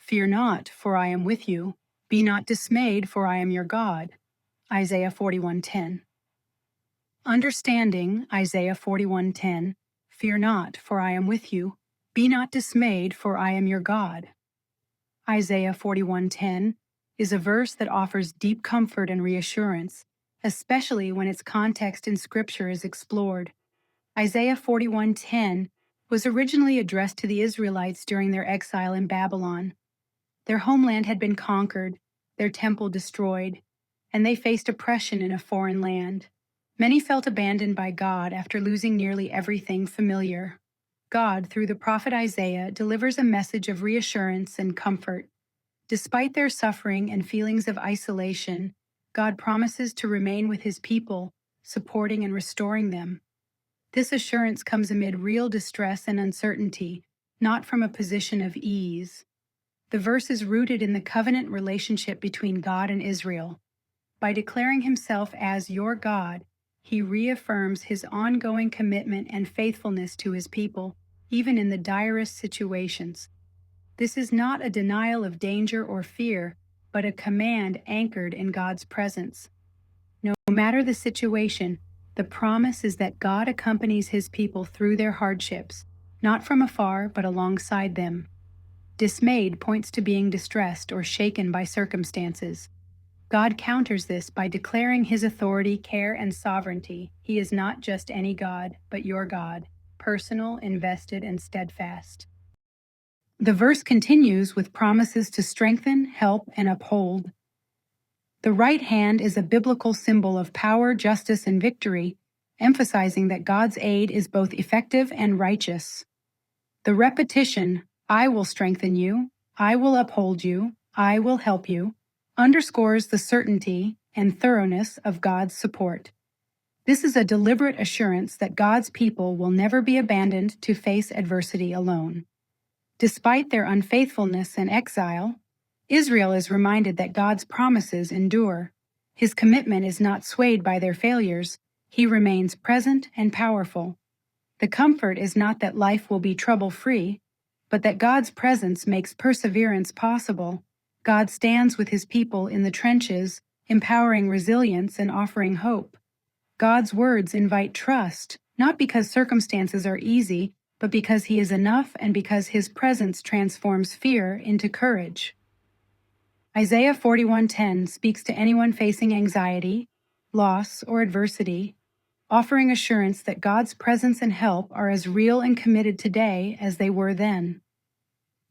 Fear not, for I am with you. Be not dismayed, for I am your God. Isaiah 41:10. Understanding Isaiah 41:10, fear not, for I am with you. Be not dismayed, for I am your God. Isaiah 41:10 is a verse that offers deep comfort and reassurance, especially when its context in Scripture is explored. Isaiah 41:10 was originally addressed to the Israelites during their exile in Babylon. Their homeland had been conquered, their temple destroyed, and they faced oppression in a foreign land. Many felt abandoned by God after losing nearly everything familiar. God, through the prophet Isaiah, delivers a message of reassurance and comfort. Despite their suffering and feelings of isolation, God promises to remain with his people, supporting and restoring them. This assurance comes amid real distress and uncertainty, not from a position of ease. The verse is rooted in the covenant relationship between God and Israel. By declaring himself as your God, he reaffirms his ongoing commitment and faithfulness to his people, even in the direst situations. This is not a denial of danger or fear, but a command anchored in God's presence. No matter the situation, the promise is that God accompanies his people through their hardships, not from afar, but alongside them. Dismayed points to being distressed or shaken by circumstances. God counters this by declaring his authority, care, and sovereignty. He is not just any God, but your God, personal, invested, and steadfast. The verse continues with promises to strengthen, help, and uphold. The right hand is a biblical symbol of power, justice, and victory, emphasizing that God's aid is both effective and righteous. The repetition, I will strengthen you, I will uphold you, I will help you, underscores the certainty and thoroughness of God's support. This is a deliberate assurance that God's people will never be abandoned to face adversity alone. Despite their unfaithfulness and exile, Israel is reminded that God's promises endure. His commitment is not swayed by their failures. He remains present and powerful. The comfort is not that life will be trouble-free, but that God's presence makes perseverance possible. God stands with his people in the trenches, empowering resilience and offering hope. God's words invite trust, not because circumstances are easy, but because he is enough and because his presence transforms fear into courage. Isaiah 41:10 speaks to anyone facing anxiety, loss, or adversity, offering assurance that God's presence and help are as real and committed today as they were then.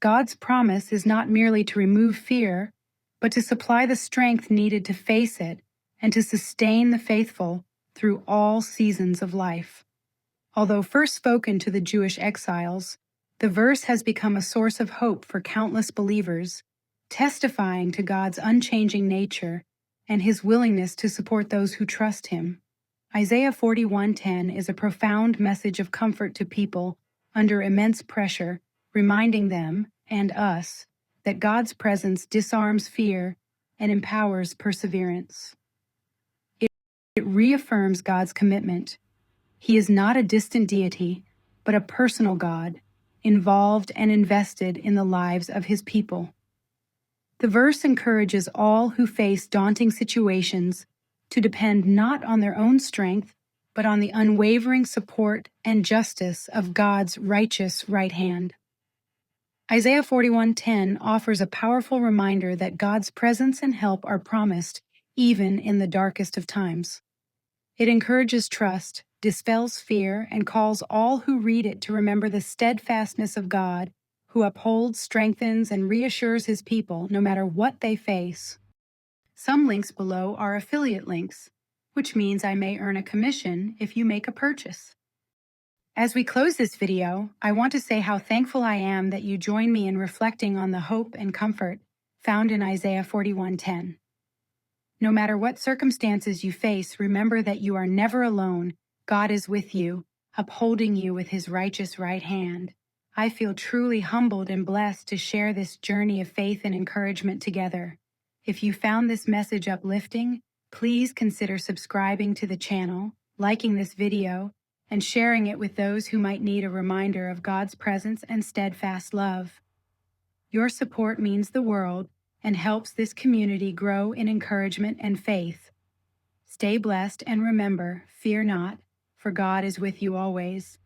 God's promise is not merely to remove fear, but to supply the strength needed to face it and to sustain the faithful through all seasons of life. Although first spoken to the Jewish exiles, the verse has become a source of hope for countless believers, testifying to God's unchanging nature and his willingness to support those who trust him. Isaiah 41:10 is a profound message of comfort to people under immense pressure, reminding them, and us, that God's presence disarms fear and empowers perseverance. It reaffirms God's commitment. He is not a distant deity, but a personal God, involved and invested in the lives of his people. The verse encourages all who face daunting situations to depend not on their own strength, but on the unwavering support and justice of God's righteous right hand. Isaiah 41:10 offers a powerful reminder that God's presence and help are promised even in the darkest of times. It encourages trust, dispels fear, and calls all who read it to remember the steadfastness of God, who upholds, strengthens, and reassures his people no matter what they face. Some links below are affiliate links, which means I may earn a commission if you make a purchase. As we close this video, I want to say how thankful I am that you join me in reflecting on the hope and comfort found in Isaiah 41:10. No matter what circumstances you face, remember that you are never alone. God is with you, upholding you with his righteous right hand. I feel truly humbled and blessed to share this journey of faith and encouragement together. If you found this message uplifting, please consider subscribing to the channel, liking this video, and sharing it with those who might need a reminder of God's presence and steadfast love. Your support means the world and helps this community grow in encouragement and faith. Stay blessed and remember, fear not, for God is with you always.